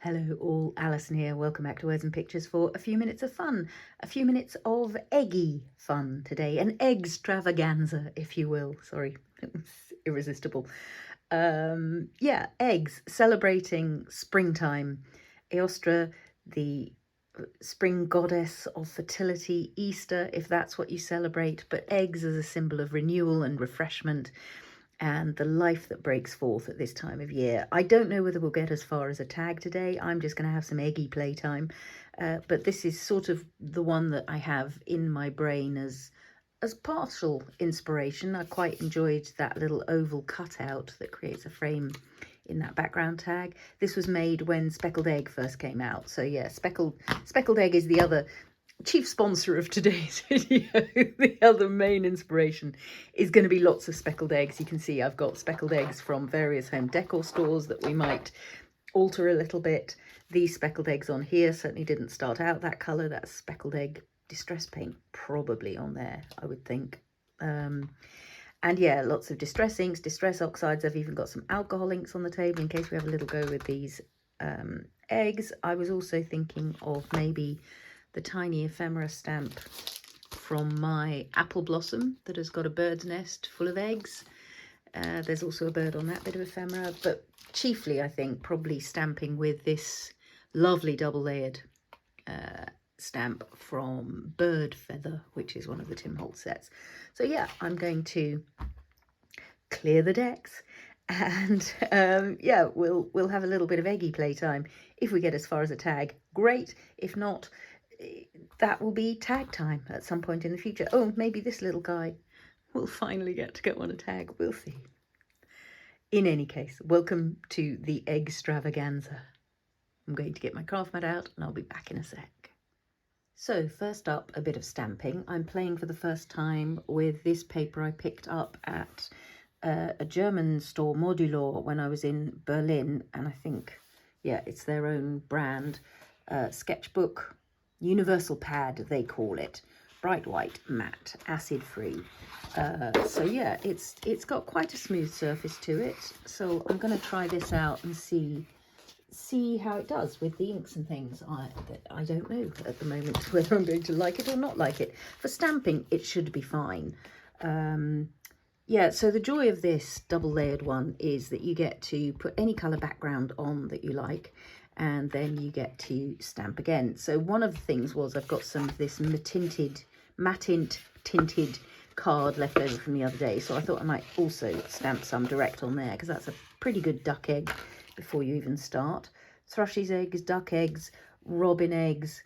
Hello all, Alison here. Welcome back to Words and Pictures for a few minutes of fun. A few minutes of eggy fun today. An extravaganza, if you will. Sorry, it was irresistible. Yeah, eggs, celebrating springtime. Eostra, the spring goddess of fertility, Easter, if that's what you celebrate, but eggs as a symbol of renewal and refreshment and the life that breaks forth at this time of year. I don't know whether we'll get as far as a tag today. I'm just going to have some eggy playtime, but this is sort of the one that I have in my brain as partial inspiration. I quite enjoyed that little oval cutout that creates a frame in that background tag. This was made when Speckled Egg first came out. So yeah, Speckled Egg is the other chief sponsor of today's video. The other main inspiration is going to be lots of speckled eggs. You can see I've got speckled eggs from various home decor stores that we might alter a little bit. These speckled eggs on here certainly didn't start out that colour. That's speckled egg distress paint probably on there, I would think. And yeah, lots of distress inks, distress oxides. I've even got some alcohol inks on the table in case we have a little go with these eggs. I was also thinking of maybe the tiny ephemera stamp from my apple blossom that has got a bird's nest full of eggs. There's also a bird on that bit of ephemera, but chiefly I think probably stamping with this lovely double layered stamp from Bird Feather, which is one of the Tim Holtz sets. So yeah, I'm going to clear the decks and yeah, we'll have a little bit of eggy playtime. If we get as far as a tag, great. If not, that will be tag time at some point in the future. Oh, maybe this little guy will finally get to go on a tag. We'll see. In any case, welcome to the extravaganza. I'm going to get my craft mat out and I'll be back in a sec. So first up, a bit of stamping. I'm playing for the first time with this paper I picked up at a German store, Modular, when I was in Berlin. And I think, yeah, it's their own brand, sketchbook. Universal pad, they call it. Bright white, matte, acid free. So yeah, it's got quite a smooth surface to it. So I'm going to try this out and see how it does with the inks and things. I don't know at the moment whether I'm going to like it or not like it. For stamping, it should be fine. Yeah, so the joy of this double layered one is that you get to put any colour background on that you like, and then you get to stamp again. So one of the things was I've got some of this matte tinted card left over from the other day, so I thought I might also stamp some direct on there because that's a pretty good duck egg before you even start. Thrush's eggs, duck eggs, robin eggs,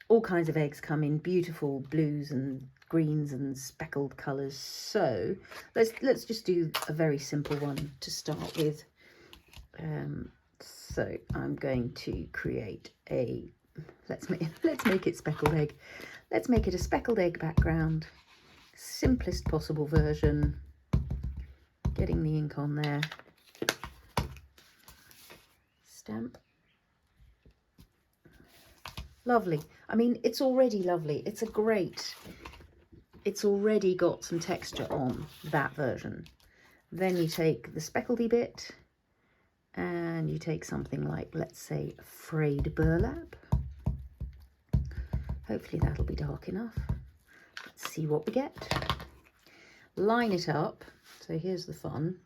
all kinds of eggs come in beautiful blues and greens and speckled colours. So let's just do a very simple one to start with. So I'm going to create a, let's make it speckled egg. Let's make it a speckled egg background. Simplest possible version. Getting the ink on there. Stamp. Lovely. I mean, it's already lovely. It's already got some texture on that version. Then you take the speckledy bit and you take something like, let's say, Frayed Burlap. Hopefully that'll be dark enough. Let's see what we get. Line it up. So here's the fun.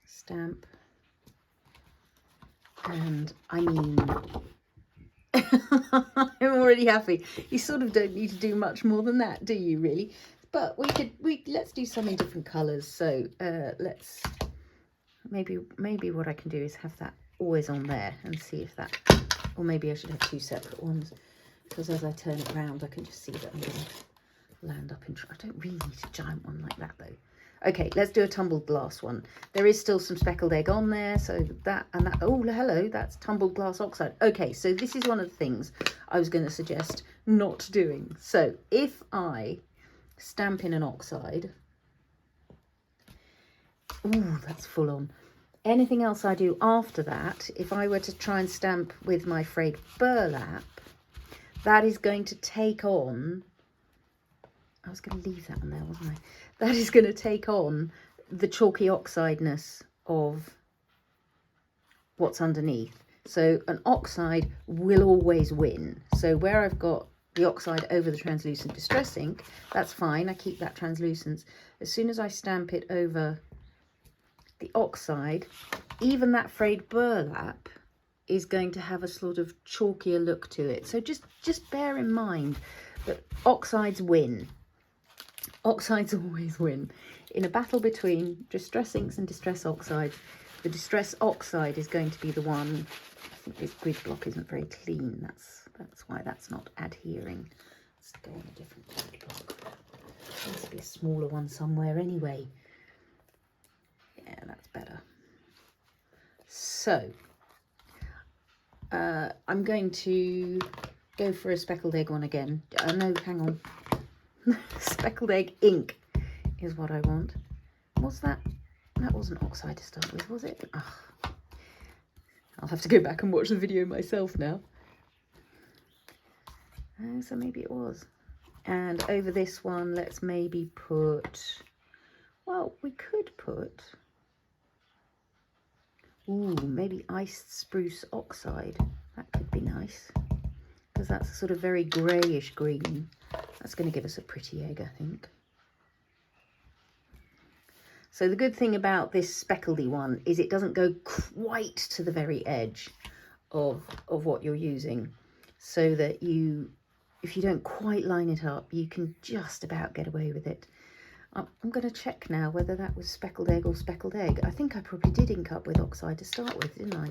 Stamp. And I mean, I'm already happy. You sort of don't need to do much more than that, do you really? But let's do some in different colours. So let's maybe what I can do is have that always on there and see if that, or maybe I should have two separate ones, because as I turn it around I can just see that I'm going to land up in, I don't really need a giant one like that though. Okay, let's do a tumbled glass one. There is still some speckled egg on there, so that and that. Oh, hello, that's tumbled glass oxide. Okay, so this is one of the things I was going to suggest not doing. So if I stamp in an oxide, ooh, that's full on. Anything else I do after that, if I were to try and stamp with my Frayed Burlap, that is going to take on, I was going to leave that on there, wasn't I? That is going to take on the chalky oxideness of what's underneath. So an oxide will always win. So where I've got the oxide over the translucent distress ink, that's fine. I keep that translucence. As soon as I stamp it over the oxide, even that frayed burlap is going to have a sort of chalkier look to it. So just bear in mind that oxides win. Oxides always win. In a battle between distress inks and distress oxides, the distress oxide is going to be the one. I think this grid block isn't very clean. That's why that's not adhering. Let's go on a different grid block. There must be a smaller one somewhere anyway. Yeah, that's better. So I'm going to go for a speckled egg one again. No, hang on. Speckled egg ink is what I want. What's that? That wasn't oxide to start with, was it? Oh, I'll have to go back and watch the video myself now. So maybe it was. And over this one, let's maybe put, well, we could put, ooh, maybe iced spruce oxide. That could be nice, because that's a sort of very greyish green. That's going to give us a pretty egg, I think. So the good thing about this speckledy one is it doesn't go quite to the very edge of what you're using, so that if you don't quite line it up, you can just about get away with it. I'm going to check now whether that was speckled egg or speckled egg. I think I probably did ink up with oxide to start with, didn't I?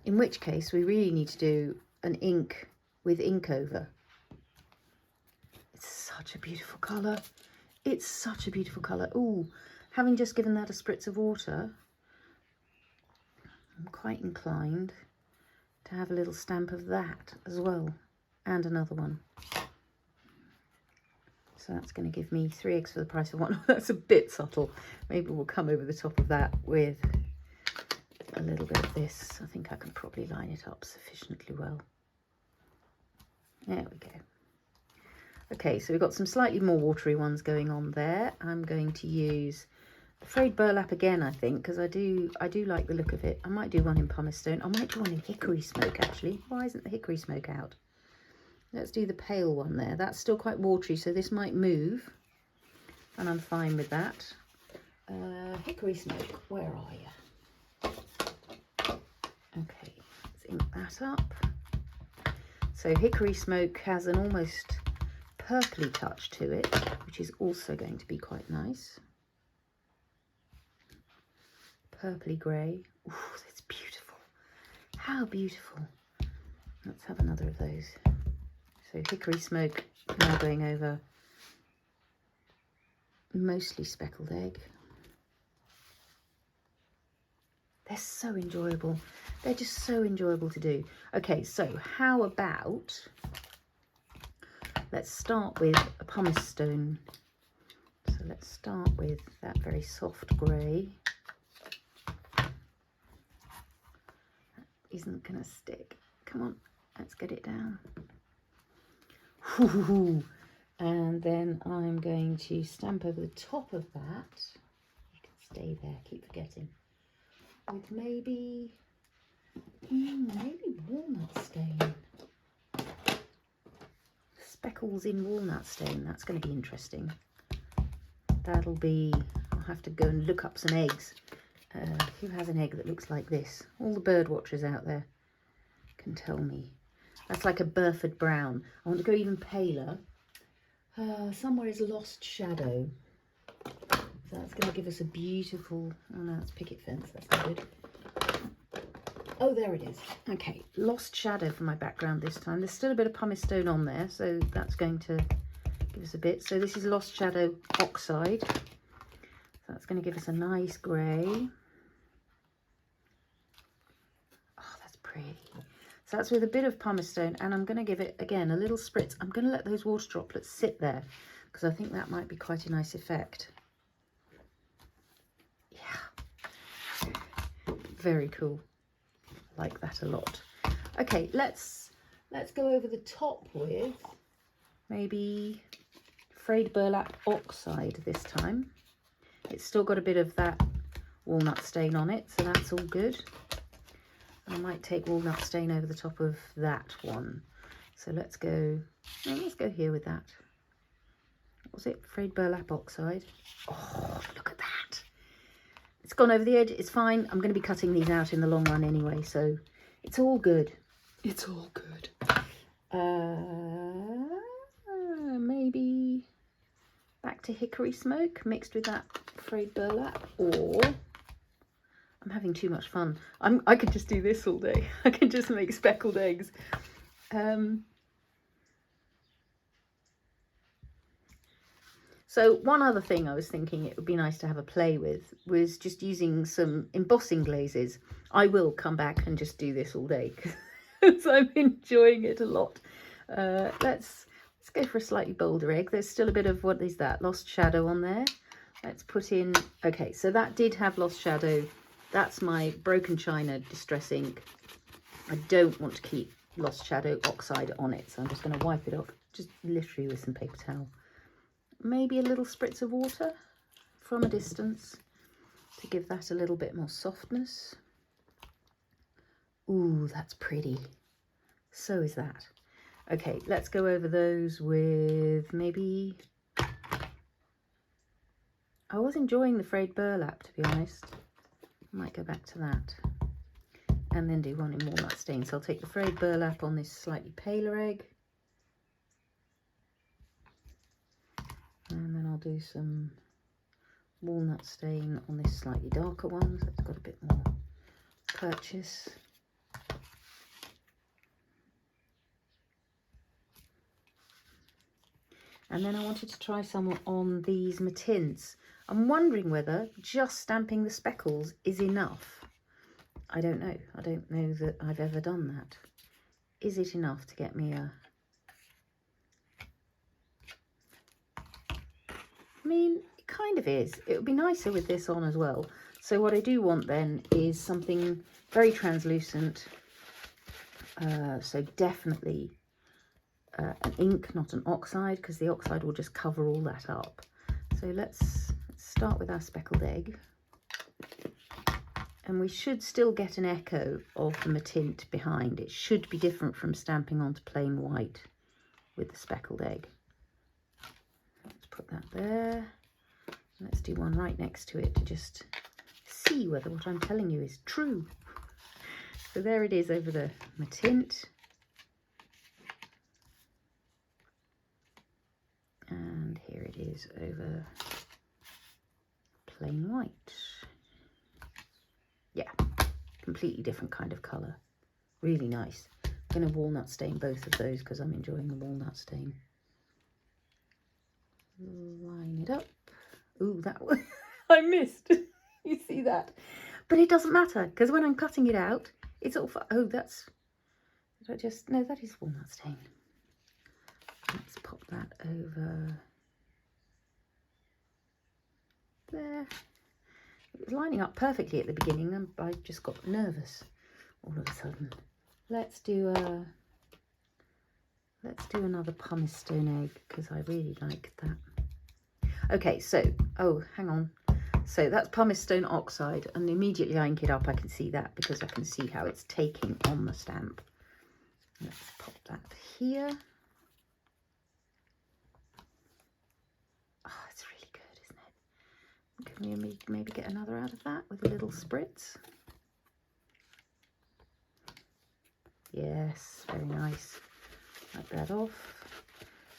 In which case we really need to do an ink with ink over. It's such a beautiful colour. It's such a beautiful colour. Ooh, having just given that a spritz of water, I'm quite inclined to have a little stamp of that as well, and another one. So that's going to give me 3 eggs for the price of 1. That's a bit subtle. Maybe we'll come over the top of that with a little bit of this. I think I can probably line it up sufficiently well. There we go. Okay, so we've got some slightly more watery ones going on there. I'm going to use the frayed burlap again, I think, because I do like the look of it. I might do one in pumice stone. I might do one in hickory smoke, actually. Why isn't the hickory smoke out? Let's do the pale one there. That's still quite watery, so this might move, and I'm fine with that. Hickory smoke, where are you? Okay, let's ink that up. So hickory smoke has an almost purpley touch to it, which is also going to be quite nice. Purpley grey. Ooh, that's beautiful. How beautiful. Let's have another of those. So hickory smoke now going over mostly speckled egg. They're so enjoyable. They're just so enjoyable to do. Okay, so how about, let's start with a pumice stone. So let's start with that very soft grey. That isn't going to stick. Come on, let's get it down. And then I'm going to stamp over the top of that. You can stay there, keep forgetting. With maybe walnut stain. Speckles in walnut stain. That's going to be interesting. That'll be, I'll have to go and look up some eggs. Who has an egg that looks like this? All the bird watchers out there can tell me. That's like a Burford brown. I want to go even paler. Somewhere is Lost Shadow. So that's going to give us a beautiful, oh no, it's picket fence, that's not good. Oh, there it is. Okay, Lost Shadow for my background this time. There's still a bit of pumice stone on there, so that's going to give us a bit. So this is Lost Shadow Oxide. So that's going to give us a nice grey. Oh, that's pretty. So that's with a bit of pumice stone, and I'm going to give it, again, a little spritz. I'm going to let those water droplets sit there, because I think that might be quite a nice effect. Yeah. Very cool. I like that a lot. Okay, let's go over the top with maybe frayed burlap oxide this time. It's still got a bit of that walnut stain on it, so that's all good. I might take walnut stain over the top of that one. So let's go here with that. What was it? Frayed Burlap Oxide. Oh, look at that. It's gone over the edge. It's fine. I'm going to be cutting these out in the long run anyway, so it's all good. It's all good. Maybe back to Hickory Smoke mixed with that Frayed Burlap, or I'm having too much fun. I could just do this all day. I can just make speckled eggs. So one other thing I was thinking it would be nice to have a play with was just using some embossing glazes. I will come back and just do this all day because I'm enjoying it a lot. Let's go for a slightly bolder egg. There's still a bit of, what is that, Lost Shadow on there. Let's put in, okay, so that did have Lost Shadow. That's my Broken China Distress ink. I don't want to keep Lost Shadow Oxide on it, so I'm just going to wipe it off, just literally with some paper towel. Maybe a little spritz of water from a distance to give that a little bit more softness. Ooh, that's pretty. So is that. Okay, let's go over those with maybe... I was enjoying the Frayed Burlap, to be honest. I might go back to that. And then do one in walnut stain. So I'll take the Frayed Burlap on this slightly paler egg. And then I'll do some walnut stain on this slightly darker one, so it's got a bit more purchase. And then I wanted to try some on these matints. I'm wondering whether just stamping the speckles is enough. I don't know. I don't know that I've ever done that. Is it enough to get me a... I mean, it kind of is. It would be nicer with this on as well. So what I do want then is something very translucent. So definitely an ink, not an oxide, because the oxide will just cover all that up. So let's start with our speckled egg. And we should still get an echo of the matint behind. It should be different from stamping onto plain white with the speckled egg. Let's put that there. Let's do one right next to it to just see whether what I'm telling you is true. So there it is over the matint. And here it is over plain white. Yeah, completely different kind of colour. Really nice. I'm going to walnut stain both of those because I'm enjoying the walnut stain. Line it up. Ooh, that one I missed. You see that? But it doesn't matter because when I'm cutting it out, it's all for... Oh, that's... Did I just... No, that is walnut stain. Let's pop that over there. It was lining up perfectly at the beginning and I just got nervous all of a sudden. Let's do another pumice stone egg because I really like that. Okay, so, oh, hang on. So that's pumice stone oxide, and immediately I ink it up. I can see that because I can see how it's taking on the stamp. Let's pop that here. Oh, it's really good, isn't it? Can we maybe get another out of that with a little spritz? Yes, very nice. Wipe that off.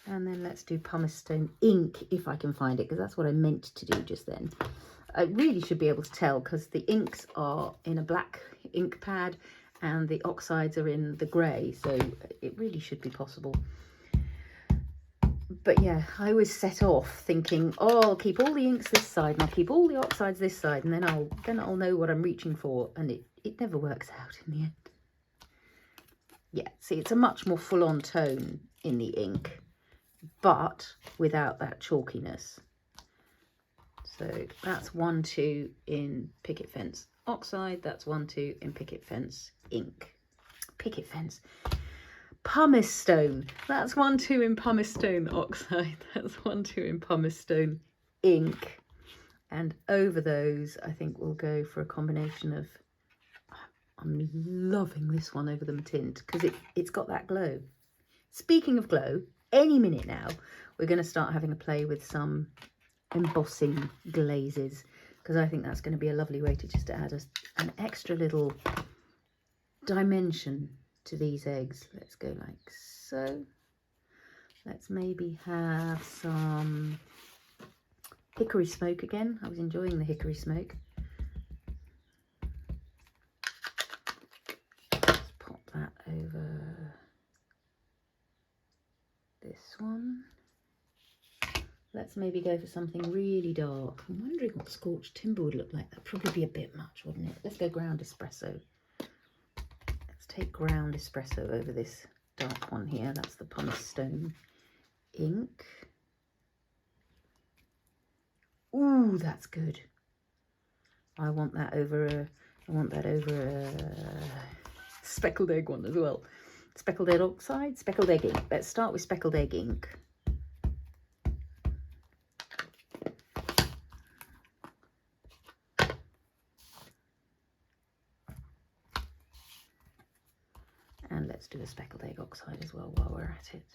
And then let's do pumice stone ink if I can find it, because that's what I meant to do just then. I really should be able to tell because the inks are in a black ink pad and the oxides are in the grey, so it really should be possible. But yeah, I always set off thinking, oh, I'll keep all the inks this side and I'll keep all the oxides this side, and then I'll know what I'm reaching for, and it never works out in the end. Yeah, see, it's a much more full-on tone in the ink, but without that chalkiness. So that's 1-2 in Picket Fence oxide. That's 1-2 in Picket Fence ink. Picket Fence. Pumice stone. That's 1-2 in pumice stone oxide. That's 1-2 in pumice stone ink. And over those, I think we'll go for a combination of... I'm loving this one over the tint because it's got that glow. Speaking of glow, any minute now, we're going to start having a play with some embossing glazes, because I think that's going to be a lovely way to just add an extra little dimension to these eggs. Let's go like so. Let's maybe have some hickory smoke again. I was enjoying the hickory smoke. Let's pop that over this one. Let's maybe go for something really dark. I'm wondering what Scorched timber would look like. That'd probably be a bit much, wouldn't it? Let's go ground espresso. Let's take ground espresso over this dark one here. That's the Pumice stone ink. Ooh, that's good. I want that over a speckled egg one as well. Speckled egg oxide, speckled egg ink. Let's start with speckled egg ink. And let's do a speckled egg oxide as well while we're at it.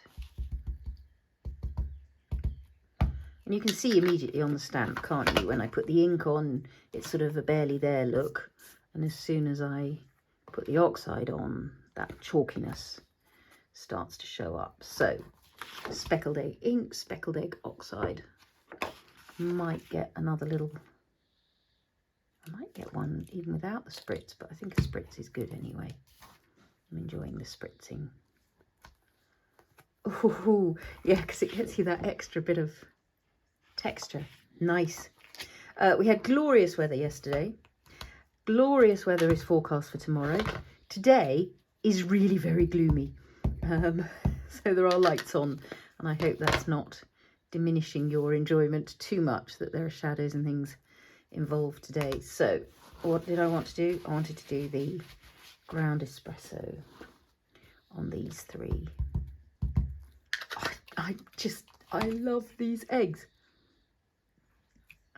And you can see immediately on the stamp, can't you? When I put the ink on, it's sort of a barely there look. And as soon as I put the oxide on, that chalkiness starts to show up. So, speckled egg ink, speckled egg oxide. Might get another little... I might get one even without the spritz, but I think a spritz is good anyway. I'm enjoying the spritzing. Oh, yeah, because it gets you that extra bit of texture. Nice. We had glorious weather yesterday. Glorious weather is forecast for tomorrow. Today is really very gloomy. So there are lights on, and I hope that's not diminishing your enjoyment too much, that there are shadows and things involved today. So what did I want to do? I wanted to do the ground espresso on these three. I love these eggs.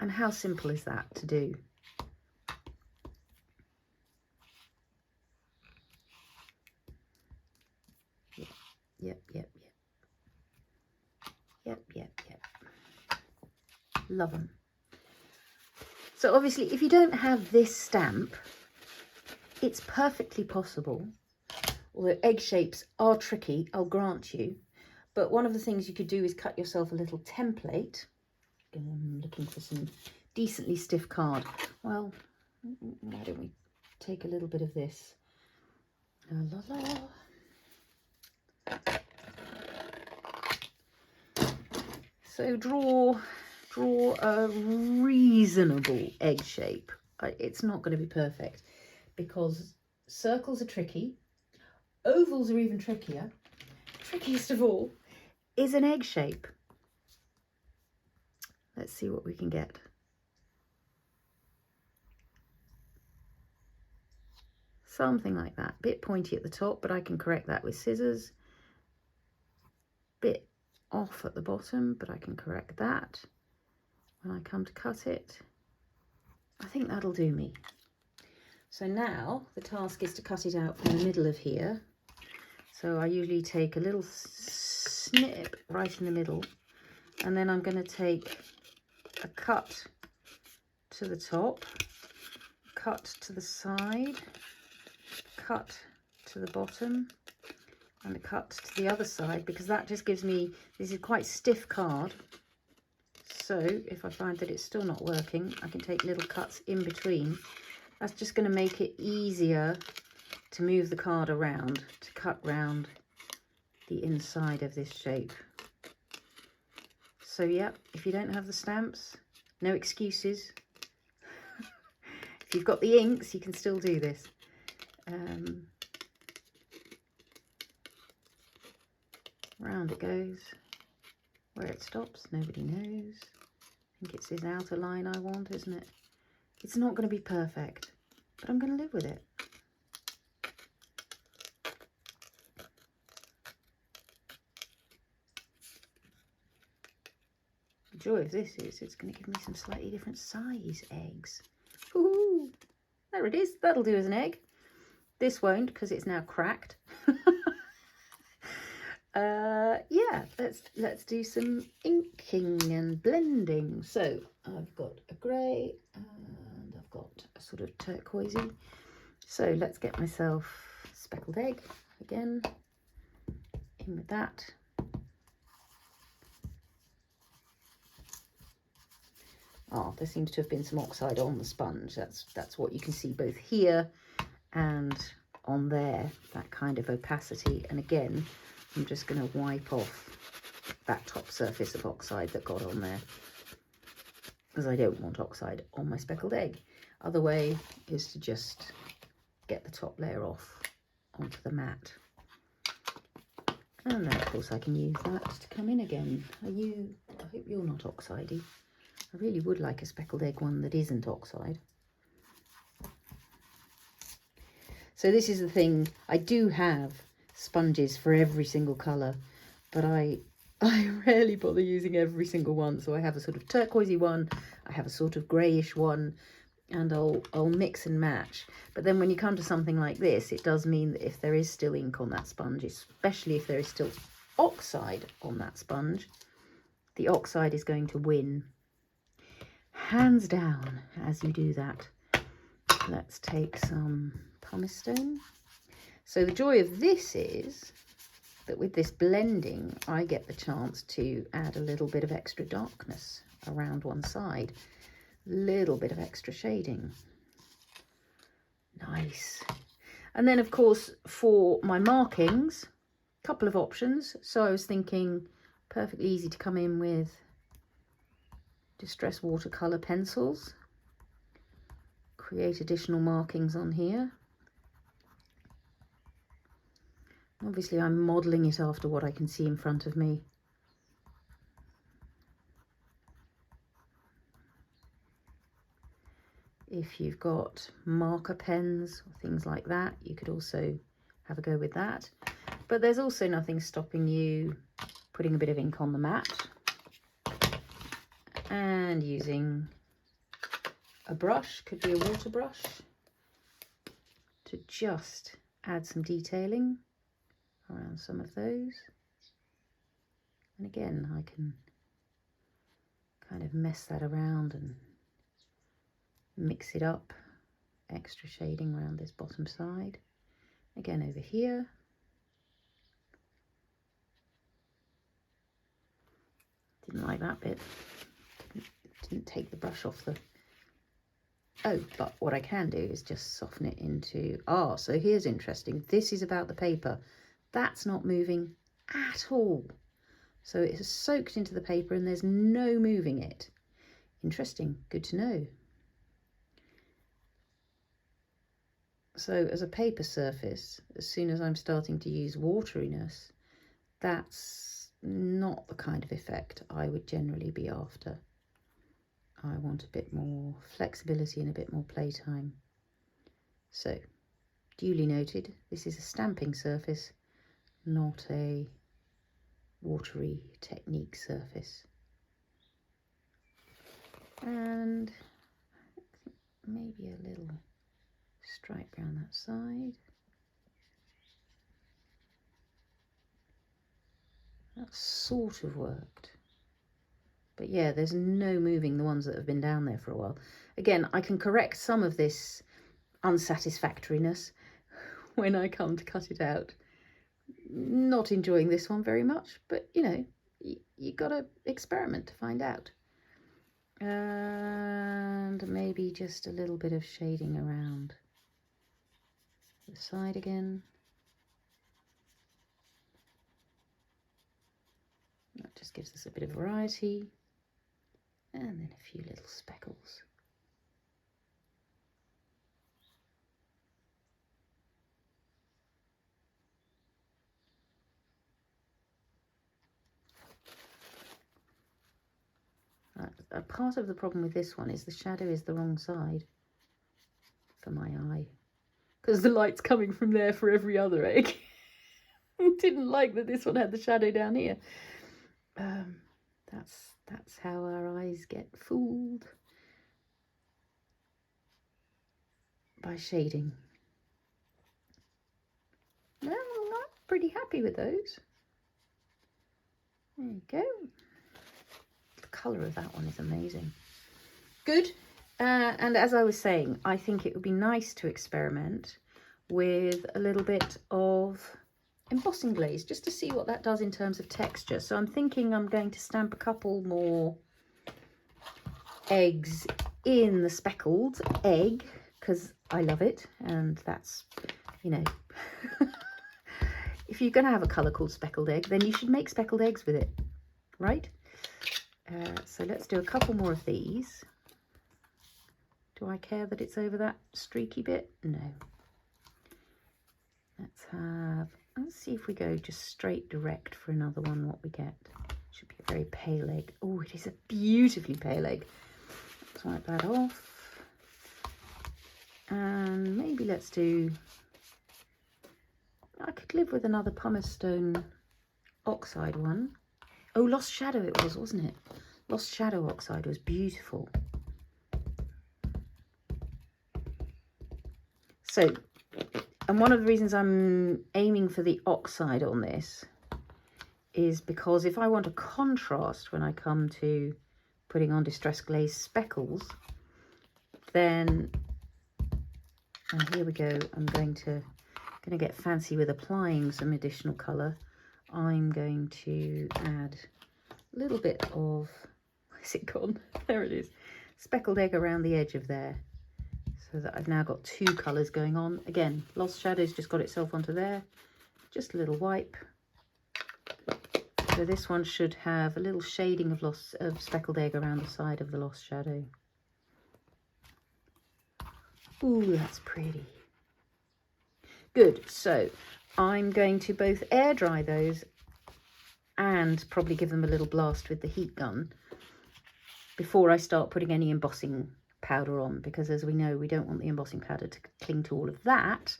And how simple is that to do? Yep. Love them. So obviously, if you don't have this stamp, it's perfectly possible, although egg shapes are tricky, I'll grant you, but one of the things you could do is cut yourself a little template. I'm looking for some decently stiff card. Well, why don't we take a little bit of this? La, la, la. So draw a reasonable egg shape. It's not going to be perfect because circles are tricky. Ovals are even trickier. Trickiest of all is an egg shape. Let's see what we can get. Something like that. Bit pointy at the top, but I can correct that with scissors. Bit off at the bottom, but I can correct that when I come to cut it. I think that'll do me. So now the task is to cut it out from the middle of here. So I usually take a little snip right in the middle, and then I'm going to take a cut to the top, cut to the side, cut to the bottom, and a cut to the other side, because that just gives me, this is quite stiff card, so if I find that it's still not working, I can take little cuts in between. That's just going to make it easier to move the card around, to cut round the inside of this shape. So yeah, if you don't have the stamps, no excuses. If you've got the inks, you can still do this. Round it goes. Where it stops, nobody knows. I think it's this outer line I want, isn't it? It's not going to be perfect, but I'm going to live with it. The joy of this is it's going to give me some slightly different size eggs. Ooh, there it is. That'll do as an egg. This won't because it's now cracked. Yeah, let's do some inking and blending. So I've got a grey and I've got a sort of turquoisey. So let's get myself speckled egg again, in with that. Oh, there seems to have been some oxide on the sponge. That's what you can see both here and on there, that kind of opacity. And again, I'm just going to wipe off that top surface of oxide that got on there, because I don't want oxide on my speckled egg. Other way is to just get the top layer off onto the mat. And then of course I can use that to come in again. I hope you're not oxidey. I really would like a speckled egg one that isn't oxide. So this is the thing, I do have sponges for every single colour, but I rarely bother using every single one. So I have a sort of turquoisey one, I have a sort of greyish one, and I'll mix and match. But then when you come to something like this, it does mean that if there is still ink on that sponge, especially if there is still oxide on that sponge, the oxide is going to win. Hands down, as you do that. Let's take some pumice stone. So the joy of this is that with this blending, I get the chance to add a little bit of extra darkness around one side. Little bit of extra shading. Nice. And then of course for my markings, a couple of options. So I was thinking perfectly easy to come in with distress watercolor pencils, create additional markings on here. Obviously I'm modelling it after what I can see in front of me. If you've got marker pens or things like that, you could also have a go with that. But there's also nothing stopping you putting a bit of ink on the mat and using a brush, could be a water brush, to just add some detailing around some of those. And again, I can kind of mess that around and mix it up. Extra shading around this bottom side. Again over here. Didn't like that bit. Didn't take the brush off the... Oh, but what I can do is just soften it into... Ah, so here's interesting. This is about the paper. That's not moving at all. So it has soaked into the paper and there's no moving it. Interesting. Good to know. So as a paper surface, as soon as I'm starting to use wateriness, that's not the kind of effect I would generally be after. I want a bit more flexibility and a bit more playtime. So, duly noted, this is a stamping surface, not a watery technique surface. And maybe a little stripe around that side. That sort of worked. But yeah, there's no moving the ones that have been down there for a while. Again, I can correct some of this unsatisfactoriness when I come to cut it out. Not enjoying this one very much, but you know, you got to experiment to find out. And maybe just a little bit of shading around the side again. That just gives us a bit of variety. And then a few little speckles. A part of the problem with this one is the shadow is the wrong side for my eye, because the light's coming from there for every other egg. Didn't like that this one had the shadow down here. That's how our eyes get fooled by shading. pretty happy with those. There you go. The colour of that one is amazing. Good. And as I was saying, I think it would be nice to experiment with a little bit of embossing glaze just to see what that does in terms of texture. So I'm thinking I'm going to stamp a couple more eggs in the speckled egg because I love it, and that's, you know, if you're going to have a colour called speckled egg, then you should make speckled eggs with it, right? So let's do a couple more of these. Do I care that it's over that streaky bit? No. Let's see if we go just straight direct for another one, what we get. Should be a very pale egg. Oh, it is a beautifully pale egg. Let's wipe that off. And maybe let's do, I could live with another pumice stone oxide one. Oh, Lost Shadow it was, wasn't it? Lost Shadow oxide was beautiful. So, and one of the reasons I'm aiming for the oxide on this is because if I want a contrast when I come to putting on Distress Glaze speckles, then, and here we go, I'm going to get fancy with applying some additional colour. I'm going to add a little bit of, where's it gone? There it is. Speckled egg around the edge of there, so that I've now got two colours going on. Again, Lost Shadow's just got itself onto there. Just a little wipe. So this one should have a little shading of speckled egg around the side of the Lost Shadow. Ooh, that's pretty. Good, so I'm going to both air dry those and probably give them a little blast with the heat gun before I start putting any embossing powder on, because as we know, we don't want the embossing powder to cling to all of that.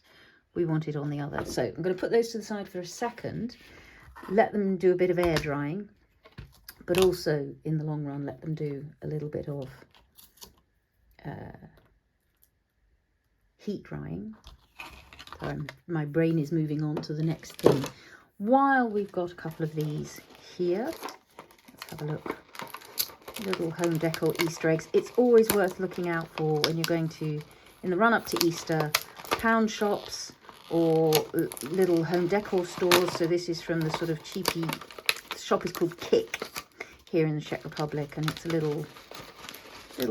We want it on the other. So I'm going to put those to the side for a second, let them do a bit of air drying, but also in the long run let them do a little bit of heat drying. My brain is moving on to the next thing. While we've got a couple of these here, let's have a look. Little home decor Easter eggs. It's always worth looking out for when you're going to, in the run up to Easter, pound shops or little home decor stores. So this is from the sort of cheapy, the shop is called Kick here in the Czech Republic, and it's a little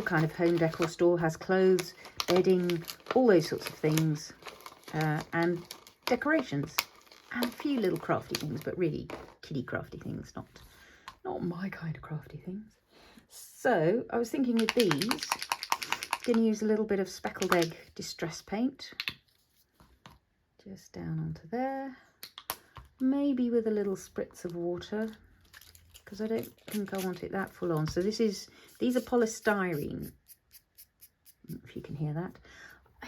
kind of home decor store, has clothes, bedding, all those sorts of things. And decorations and a few little crafty things, but really kiddie crafty things, not my kind of crafty things. So I was thinking with these, I'm going to use a little bit of speckled egg distress paint just down onto there, maybe with a little spritz of water, because I don't think I want it that full on. So these are polystyrene, if you can hear that.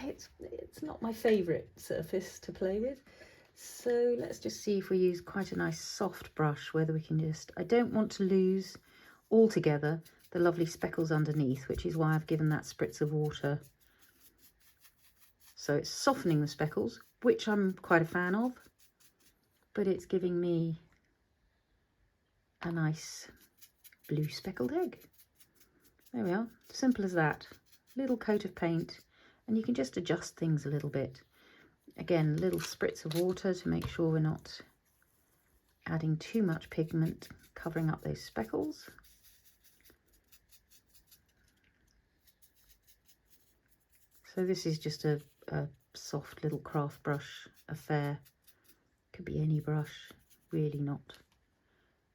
It's not my favourite surface to play with, so let's just see if we use quite a nice soft brush, whether we can just, I don't want to lose altogether the lovely speckles underneath, which is why I've given that spritz of water. So it's softening the speckles, which I'm quite a fan of, but it's giving me a nice blue speckled egg. There we are, simple as that. Little coat of paint. And you can just adjust things a little bit. Again, little spritz of water to make sure we're not adding too much pigment, covering up those speckles. So this is just a soft little craft brush affair. Could be any brush, really not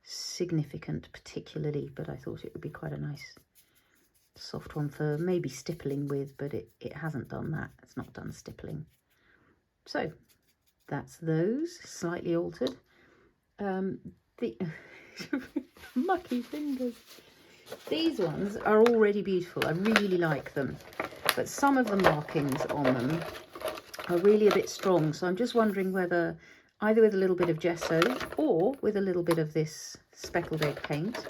significant particularly, but I thought it would be quite a nice soft one for maybe stippling with, but it hasn't done that. It's not done stippling. So that's those slightly altered. The mucky fingers. These ones are already beautiful. I really like them, but some of the markings on them are really a bit strong. So I'm just wondering whether either with a little bit of gesso or with a little bit of this speckled egg paint,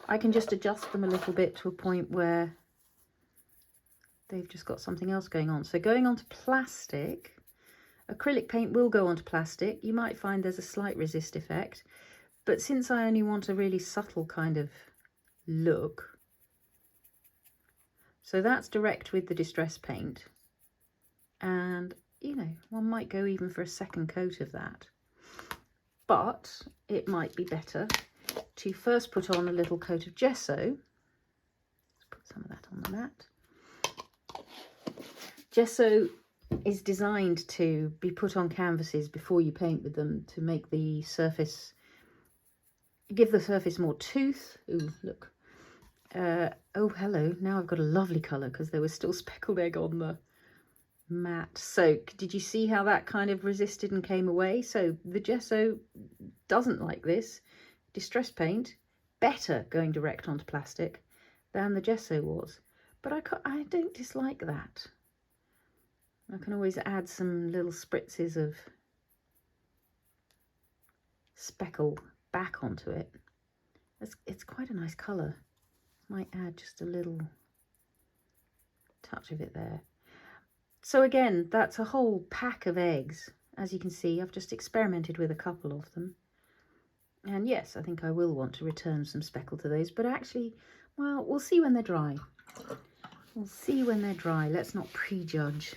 I can just adjust them a little bit to a point where they've just got something else going on. So going on to plastic, Acrylic paint will go onto plastic. You might find there's a slight resist effect, but since I only want a really subtle kind of look, so that's direct with the distress paint, and you know, one might go even for a second coat of that, but it might be better to first put on a little coat of gesso. Let's put some of that on the mat. Gesso is designed to be put on canvases before you paint with them to make the surface, give the surface more tooth. Ooh, look. Oh, hello. Now I've got a lovely colour because there was still speckled egg on the mat. So did you see how that kind of resisted and came away? So the gesso doesn't like this. Distress paint, better going direct onto plastic than the gesso was. But I don't dislike that. I can always add some little spritzes of speckle back onto it. It's quite a nice colour. Might add just a little touch of it there. So again, that's a whole pack of eggs. As you can see, I've just experimented with a couple of them. And yes, I think I will want to return some speckle to those, but actually, well, we'll see when they're dry. We'll see when they're dry. Let's not prejudge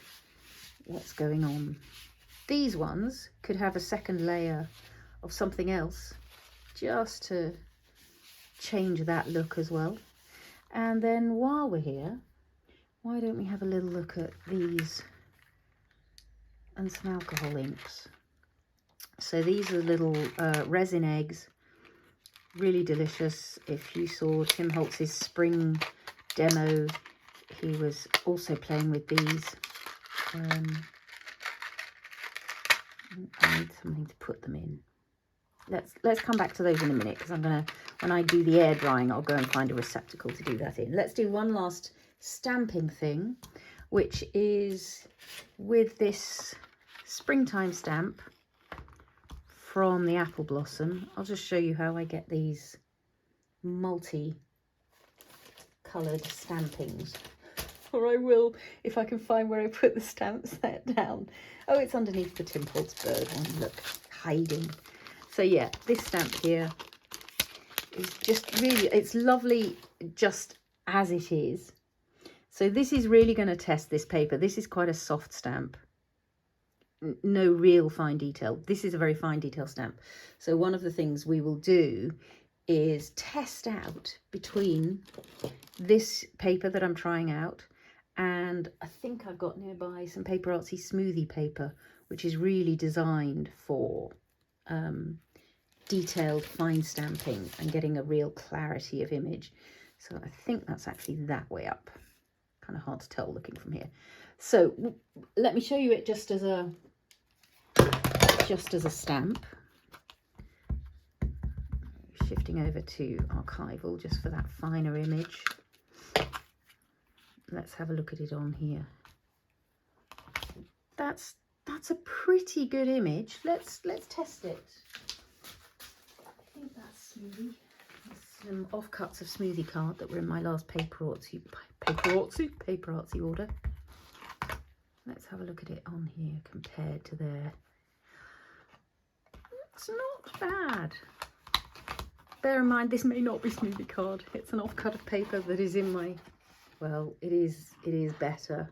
what's going on. These ones could have a second layer of something else just to change that look as well. And then while we're here, why don't we have a little look at these and some alcohol inks. So these are little resin eggs, really delicious. If you saw Tim Holtz's spring demo, he was also playing with these. I need something to put them in. Let's come back to those in a minute, because I'm gonna, when I do the air drying, I'll go and find a receptacle to do that in. Let's do one last stamping thing, which is with this springtime stamp from the apple blossom. I'll just show you how I get these multi-coloured stampings. Or I will, if I can find where I put the stamp set down. Oh, it's underneath the Tim Holtz bird one, look, hiding. So yeah, this stamp here is just really, it's lovely just as it is. So this is really going to test this paper. This is quite a soft stamp. No real fine detail. This is a very fine detail stamp. So one of the things we will do is test out between this paper that I'm trying out, and I think I've got nearby some PaperArtsy smoothie paper, which is really designed for detailed fine stamping and getting a real clarity of image. So I think that's actually that way up. Kind of hard to tell looking from here. So let me show you it just as a stamp. Shifting over to Archival just for that finer image. Let's have a look at it on here. That's a pretty good image. Let's test it. I think that's smoothie. There's some offcuts of smoothie card that were in my last PaperArtsy order. Let's have a look at it on here compared to there. It's not bad. Bear in mind, this may not be smoothie card. It's an offcut of paper that is in my, well, it is better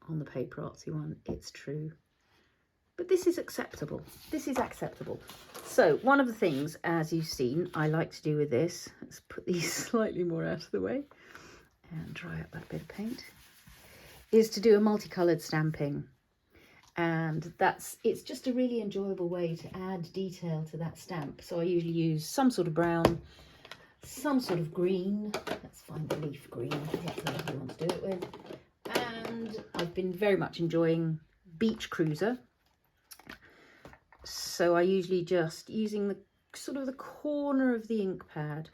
on the PaperArtsy one, it's true. But this is acceptable. This is acceptable. So one of the things, as you've seen, I like to do with this, let's put these slightly more out of the way and dry up that bit of paint, is to do a multicoloured stamping. And it's just a really enjoyable way to add detail to that stamp. So I usually use some sort of brown, some sort of green. Let's find the leaf green, whatever you want to do it with. And I've been very much enjoying Beach Cruiser. So I usually just using the sort of the corner of the ink pad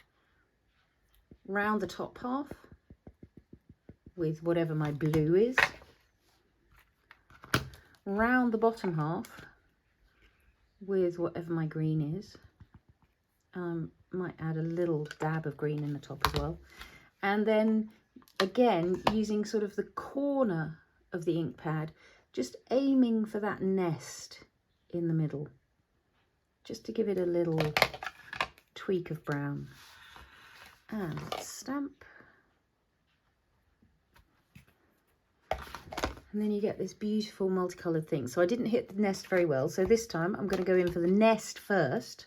round the top half with whatever my blue is, round the bottom half with whatever my green is. Might add a little dab of green in the top as well, and then again using sort of the corner of the ink pad just aiming for that nest in the middle, just to give it a little tweak of brown. And let's stamp. And then you get this beautiful multicolored thing. So I didn't hit the nest very well, so this time I'm going to go in for the nest first,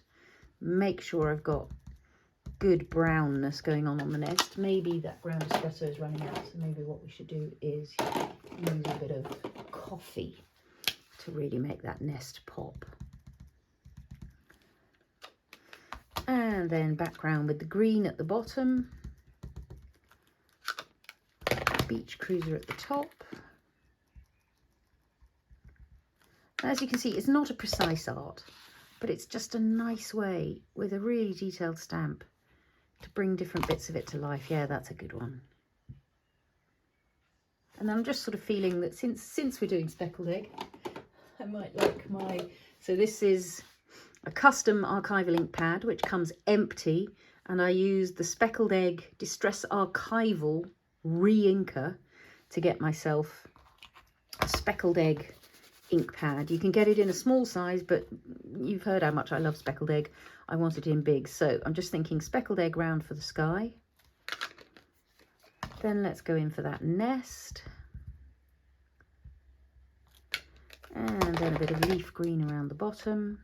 make sure I've got good brownness going on the nest. Maybe that ground espresso is running out, so maybe what we should do is use a bit of coffee to really make that nest pop. And then background with the green at the bottom, beach cruiser at the top. As you can see, it's not a precise art, but it's just a nice way with a really detailed stamp to bring different bits of it to life. Yeah, that's a good one. And I'm just sort of feeling that since we're doing speckled egg, I might like my... So this is a custom archival ink pad, which comes empty, and I used the Speckled Egg Distress Archival Reinker to get myself a speckled egg ink pad. You can get it in a small size, but you've heard how much I love speckled egg. I want it in big, so I'm just thinking speckled egg round for the sky. Then let's go in for that nest, and then a bit of leaf green around the bottom.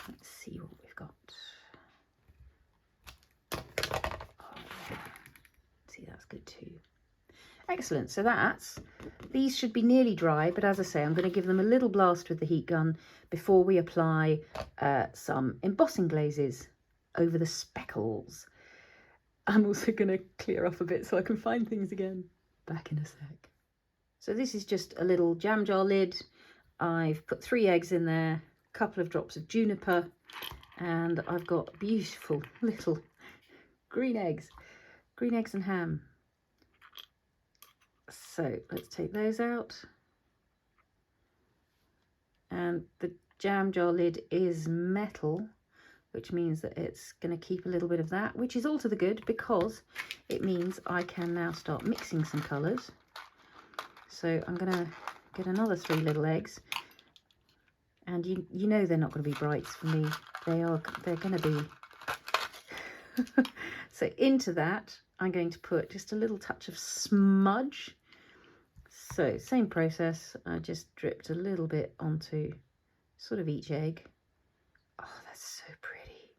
Let's see what we've got. Oh, see, that's good too. Excellent. So these should be nearly dry, but as I say, I'm going to give them a little blast with the heat gun before we apply some embossing glazes over the speckles. I'm also going to clear off a bit so I can find things again. Back in a sec. So this is just a little jam jar lid. I've put 3 eggs in there, a couple of drops of juniper, and I've got beautiful little green eggs and ham. So let's take those out. And the jam jar lid is metal, which means that it's going to keep a little bit of that, which is all to the good because it means I can now start mixing some colours. So I'm going to get another 3 little eggs. And you know they're not going to be brights for me. They're going to be... So into that, I'm going to put just a little touch of smudge. So same process, I just dripped a little bit onto sort of each egg. Oh, that's so pretty.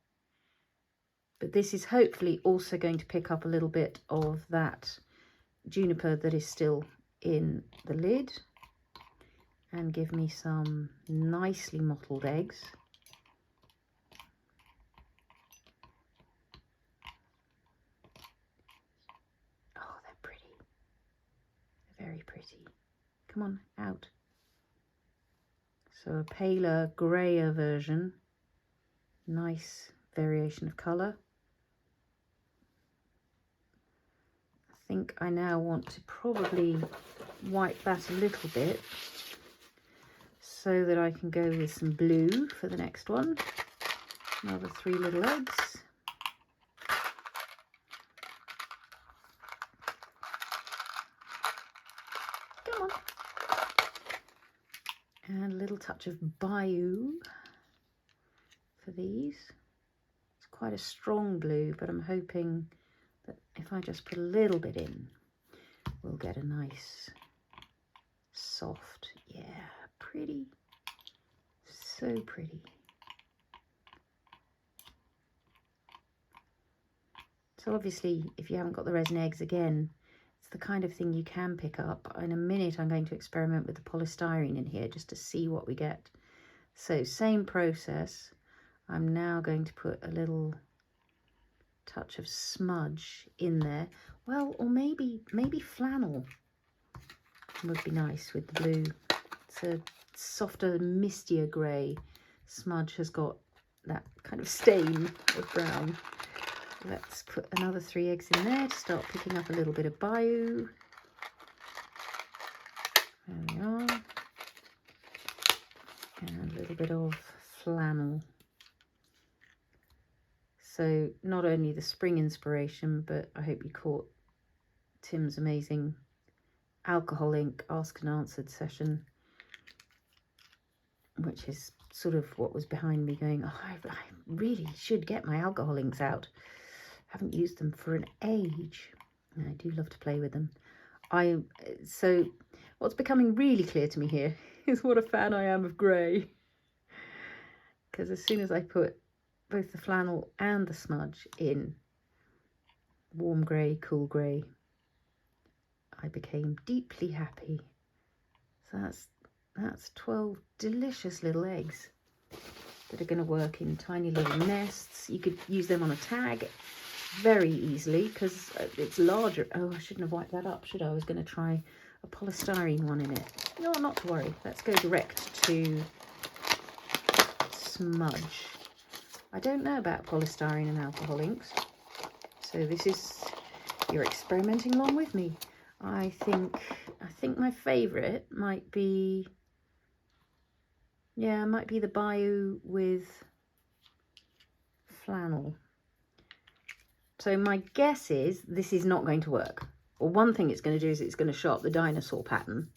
But this is hopefully also going to pick up a little bit of that juniper that is still in the lid and give me some nicely mottled eggs. Very pretty. Come on, out. So a paler, grayer version. Nice variation of colour. I think I now want to probably wipe that a little bit so that I can go with some blue for the next one. Another 3 little eggs. And a little touch of Bayou for these. It's quite a strong blue, but I'm hoping that if I just put a little bit in, we'll get a nice, soft, yeah, pretty, so pretty. So obviously, if you haven't got the resin eggs, again, the kind of thing you can pick up. In a minute I'm going to experiment with the polystyrene in here just to see what we get. So same process. I'm now going to put a little touch of smudge in there. Well, or maybe flannel would be nice with the blue. It's a softer, mistier grey. Smudge has got that kind of stain of brown. Let's put another 3 eggs in there to start picking up a little bit of Bayou. There we are. And a little bit of flannel. So not only the spring inspiration, but I hope you caught Tim's amazing alcohol ink ask and answered session, which is sort of what was behind me going, oh, I really should get my alcohol inks out. Haven't used them for an age. I do love to play with them. So what's becoming really clear to me here is what a fan I am of grey. Because as soon as I put both the flannel and the smudge in warm grey, cool grey, I became deeply happy. So that's 12 delicious little eggs that are going to work in tiny little nests. You could use them on a tag very easily because it's larger. Oh, I shouldn't have wiped that up, should I? I was going to try a polystyrene one in it. No, not to worry. Let's go direct to Smudge. I don't know about polystyrene and alcohol inks, so this is, you're experimenting along with me. I think my favourite might be, yeah, might be the Bayou with flannel. So my guess is this is not going to work. Well, one thing it's going to do is it's going to show up the dinosaur pattern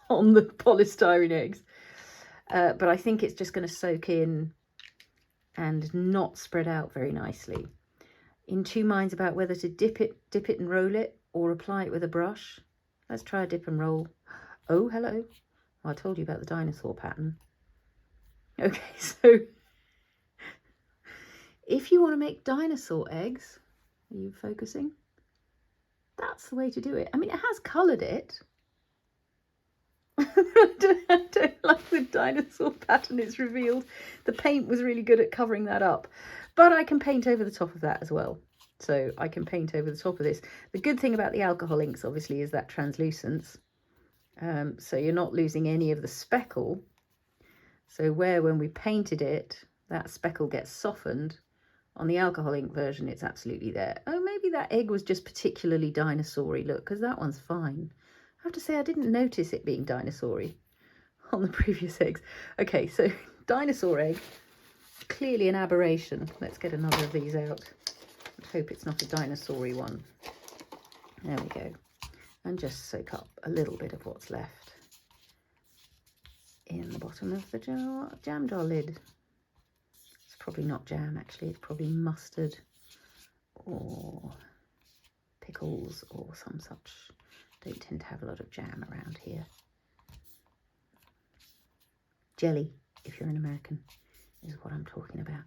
on the polystyrene eggs. But I think it's just going to soak in and not spread out very nicely. In two minds about whether to dip it and roll it or apply it with a brush. Let's try a dip and roll. Oh, hello. Well, I told you about the dinosaur pattern. Okay, so if you want to make dinosaur eggs, are you focusing? That's the way to do it. I mean, it has coloured it. I don't like the dinosaur pattern it's revealed. The paint was really good at covering that up. But I can paint over the top of that as well. So I can paint over the top of this. The good thing about the alcohol inks, obviously, is that translucence. So you're not losing any of the speckle. So where when we painted it, that speckle gets softened, on the alcohol ink version, it's absolutely there. Oh, maybe that egg was just particularly dinosaur-y, look, because that one's fine. I have to say, I didn't notice it being dinosaur-y on the previous eggs. Okay, so dinosaur egg, clearly an aberration. Let's get another of these out. I hope it's not a dinosaur-y one. There we go. And just soak up a little bit of what's left in the bottom of the jam jar lid. It's probably not jam, actually. It's probably mustard or pickles or some such. Don't tend to have a lot of jam around here. Jelly, if you're an American, is what I'm talking about.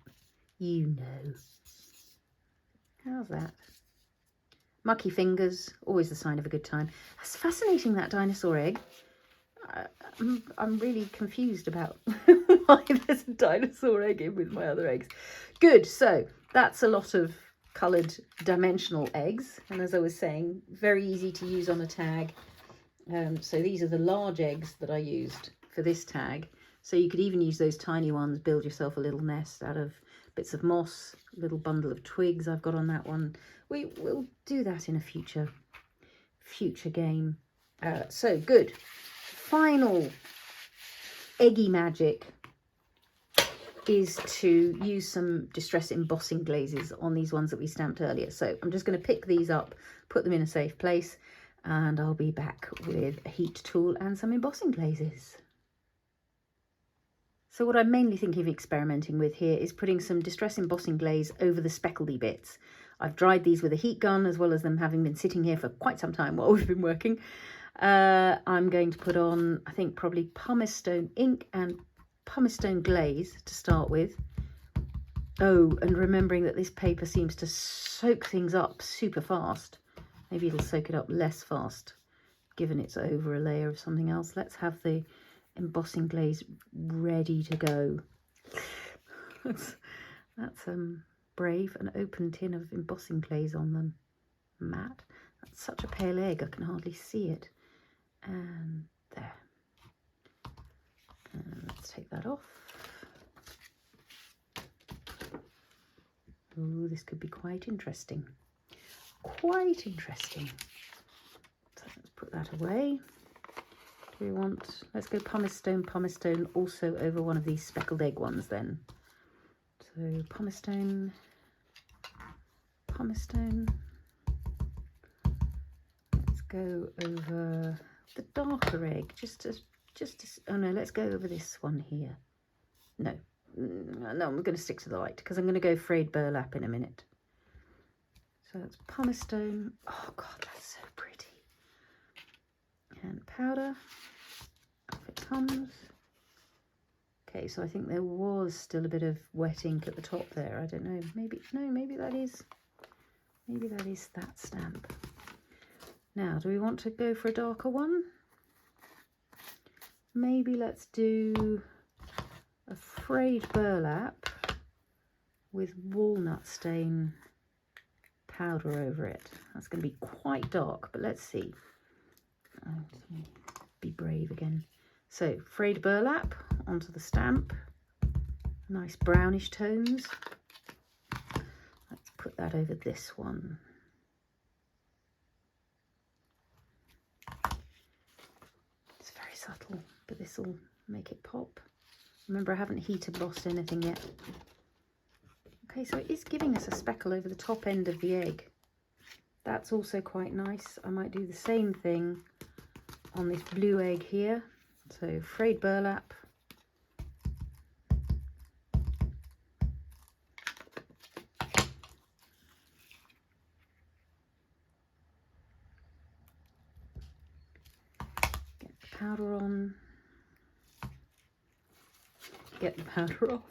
You know. How's that? Mucky fingers, always the sign of a good time. That's fascinating, that dinosaur egg. I'm really confused about why there's a dinosaur egg in with my other eggs. Good, so that's a lot of coloured dimensional eggs. And as I was saying, very easy to use on a tag. So these are the large eggs that I used for this tag. So you could even use those tiny ones, build yourself a little nest out of bits of moss, a little bundle of twigs I've got on that one. We'll do that in a future game. So good. Final eggy magic is to use some distress embossing glazes on these ones that we stamped earlier. So I'm just going to pick these up, put them in a safe place, and I'll be back with a heat tool and some embossing glazes. So what I'm mainly thinking of experimenting with here is putting some distress embossing glaze over the speckledy bits. I've dried these with a heat gun, as well as them having been sitting here for quite some time while we've been working. I'm going to put on, I think, probably pumice stone ink and pumice stone glaze to start with. Oh, and remembering that this paper seems to soak things up super fast. Maybe it'll soak it up less fast, given it's over a layer of something else. Let's have the embossing glaze ready to go. That's brave, an open tin of embossing glaze on them. Matte. That's such a pale egg, I can hardly see it. And there. And let's take that off. Oh, this could be quite interesting. Quite interesting. So let's put that away. Do we want, let's go pumice stone also over one of these speckled egg ones then. So pumice stone, go over the darker egg, oh no, let's go over this one here. No, I'm going to stick to the light because I'm going to go frayed burlap in a minute. So that's pumice stone. Oh God, that's so pretty. And powder, off it comes. Okay, so I think there was still a bit of wet ink at the top there. I don't know, maybe that is that stamp. Now, do we want to go for a darker one? Maybe let's do a frayed burlap with walnut stain powder over it. That's going to be quite dark, but let's see. Be brave again. So frayed burlap onto the stamp, nice brownish tones. Let's put that over this one. It's very subtle, but this will make it pop. Remember, I haven't heat embossed anything yet. Okay, so it is giving us a speckle over the top end of the egg. That's also quite nice. I might do the same thing on this blue egg here. So frayed burlap. Get the powder on. Get the powder off.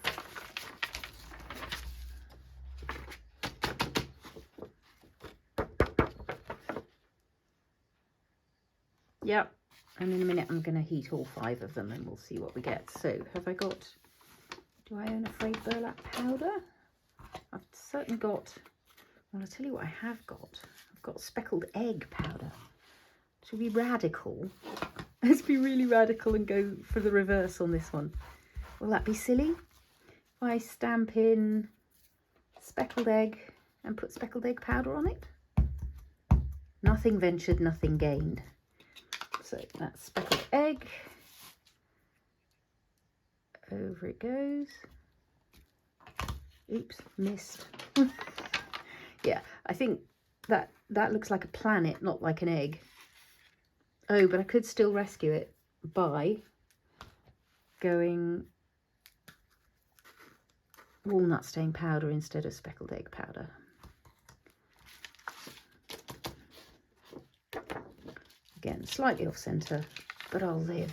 Yep, and in a minute I'm going to heat all 5 of them and we'll see what we get. So have I got, do I own a frayed burlap powder? I've certainly got, well, I'll tell you what I have got. I've got speckled egg powder. Should we be radical? Let's be really radical and go for the reverse on this one. Will that be silly? If I stamp in speckled egg and put speckled egg powder on it? Nothing ventured, nothing gained. So that's speckled egg. Over it goes. Oops, missed. Yeah, I think that looks like a planet, not like an egg. Oh, but I could still rescue it by going walnut stain powder instead of speckled egg powder. Again, slightly off centre, but I'll live.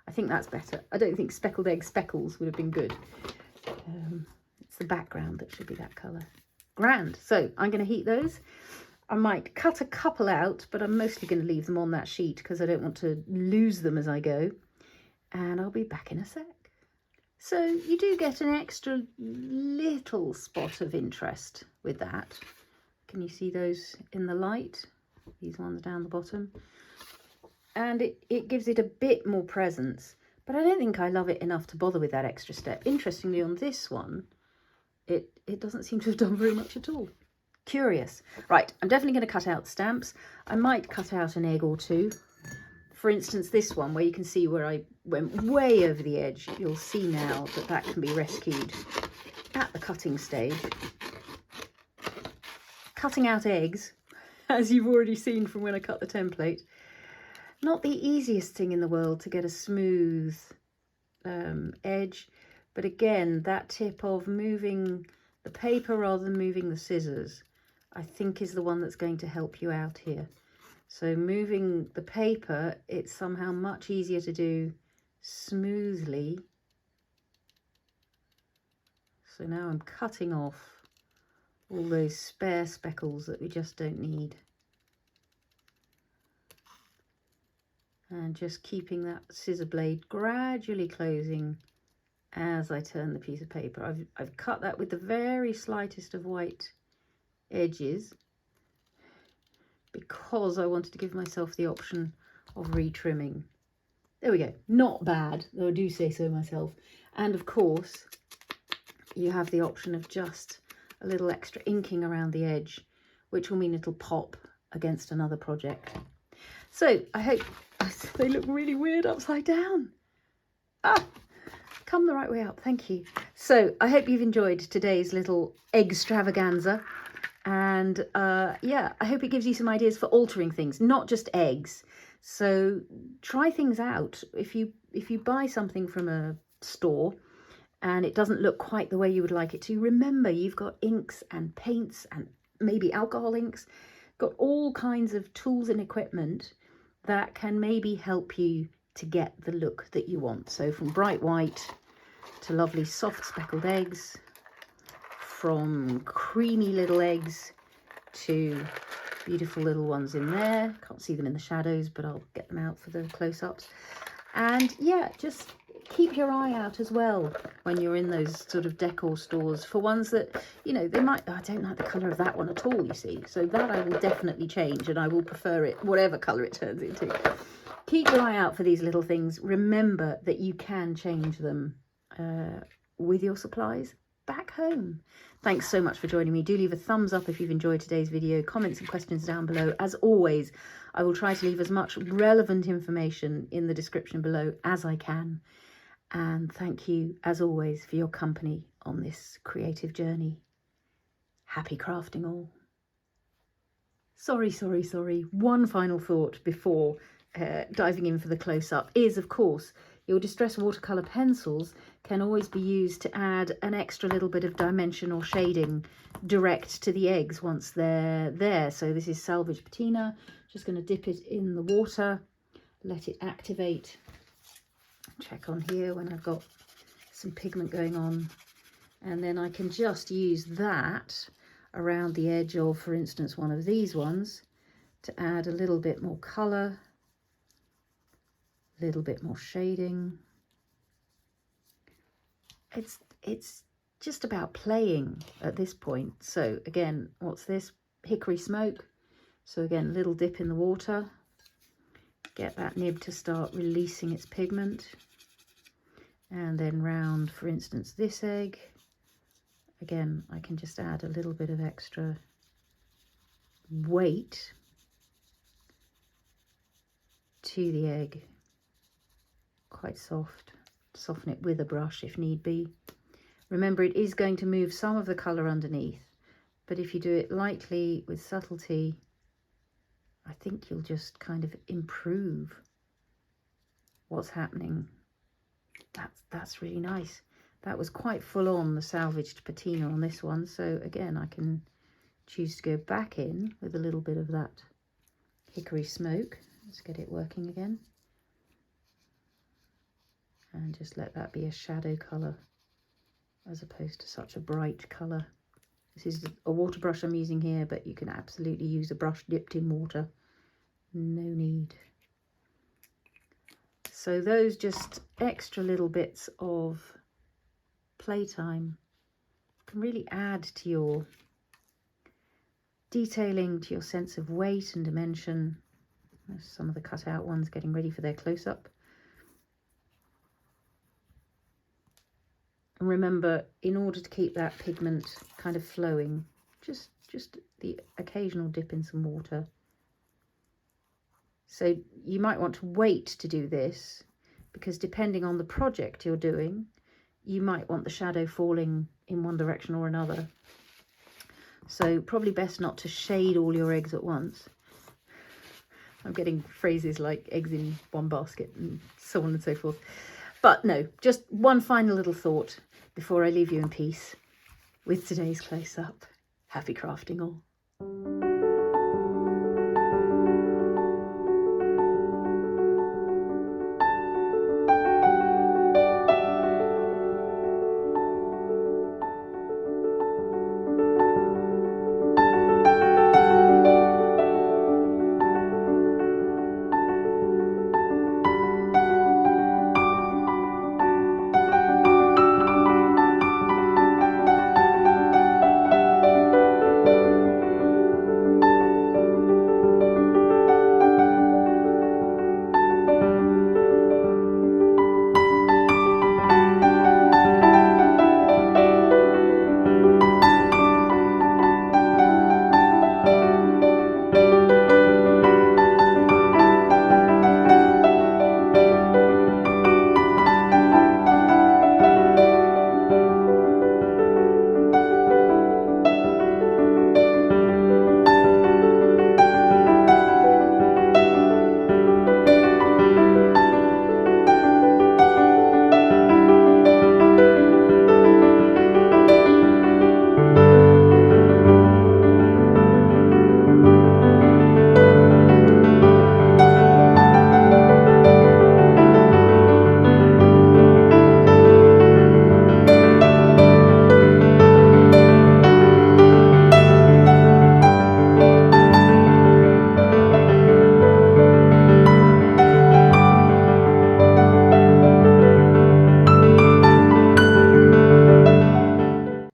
I think that's better. I don't think speckled egg speckles would have been good. It's the background that should be that colour. Grand. So I'm going to heat those. I might cut a couple out, but I'm mostly going to leave them on that sheet because I don't want to lose them as I go. And I'll be back in a sec. So you do get an extra little spot of interest with that. Can you see those in the light? These ones down the bottom. And it gives it a bit more presence, but I don't think I love it enough to bother with that extra step. Interestingly, on this one, it doesn't seem to have done very much at all. Curious. Right, I'm definitely going to cut out stamps. I might cut out an egg or two. For instance, this one, where you can see where I went way over the edge, you'll see now that can be rescued at the cutting stage. Cutting out eggs, as you've already seen from when I cut the template, not the easiest thing in the world to get a smooth edge, but again, that tip of moving the paper rather than moving the scissors, I think is the one that's going to help you out here. So moving the paper, it's somehow much easier to do smoothly. So now I'm cutting off all those spare speckles that we just don't need. And just keeping that scissor blade gradually closing as I turn the piece of paper. I've cut that with the very slightest of white edges because I wanted to give myself the option of retrimming. There we go. Not bad, though I do say so myself. And of course, you have the option of just a little extra inking around the edge, which will mean it'll pop against another project. So I hope they look really weird upside down. Come the right way up, thank you. So I hope you've enjoyed today's little egg extravaganza. And yeah, I hope it gives you some ideas for altering things, not just eggs. So try things out. If you buy something from a store and it doesn't look quite the way you would like it to, remember you've got inks and paints and maybe alcohol inks, got all kinds of tools and equipment that can maybe help you to get the look that you want. So from bright white to lovely soft speckled eggs, from creamy little eggs to beautiful little ones in there. Can't see them in the shadows, but I'll get them out for the close-ups. And yeah, just keep your eye out as well when you're in those sort of decor stores for ones that, you know, they might, oh, I don't like the colour of that one at all, you see. So that I will definitely change, and I will prefer it, whatever colour it turns into. Keep your eye out for these little things. Remember that you can change them with your supplies back home. Thanks so much for joining me. Do leave a thumbs up if you've enjoyed today's video. Comments and questions down below. As always, I will try to leave as much relevant information in the description below as I can. And thank you, as always, for your company on this creative journey. Happy crafting all. Sorry. One final thought before diving in for the close-up is, of course, your distress watercolour pencils can always be used to add an extra little bit of dimension or shading direct to the eggs once they're there. So this is salvage patina. Just going to dip it in the water, let it activate. Check on here when I've got some pigment going on. And then I can just use that around the edge of, for instance, one of these ones to add a little bit more colour, a little bit more shading. It's just about playing at this point. So again, what's this? Hickory smoke. So again, a little dip in the water. Get that nib to start releasing its pigment. And then round, for instance, this egg. Again, I can just add a little bit of extra weight to the egg. Quite soft. Soften it with a brush if need be. Remember, it is going to move some of the colour underneath, but if you do it lightly with subtlety, I think you'll just kind of improve what's happening. That's really nice. That was quite full on, the salvaged patina on this one. So again, I can choose to go back in with a little bit of that hickory smoke. Let's get it working again. And just let that be a shadow colour as opposed to such a bright colour. This is a water brush I'm using here, but you can absolutely use a brush dipped in water. No need. So those just extra little bits of playtime can really add to your detailing, to your sense of weight and dimension. There's some of the cut out ones getting ready for their close-up. And remember, in order to keep that pigment kind of flowing, just the occasional dip in some water. So you might want to wait to do this, because depending on the project you're doing, you might want the shadow falling in one direction or another. So probably best not to shade all your eggs at once. I'm getting phrases like eggs in one basket and so on and so forth. But no, just one final little thought before I leave you in peace with today's close-up. Happy crafting all.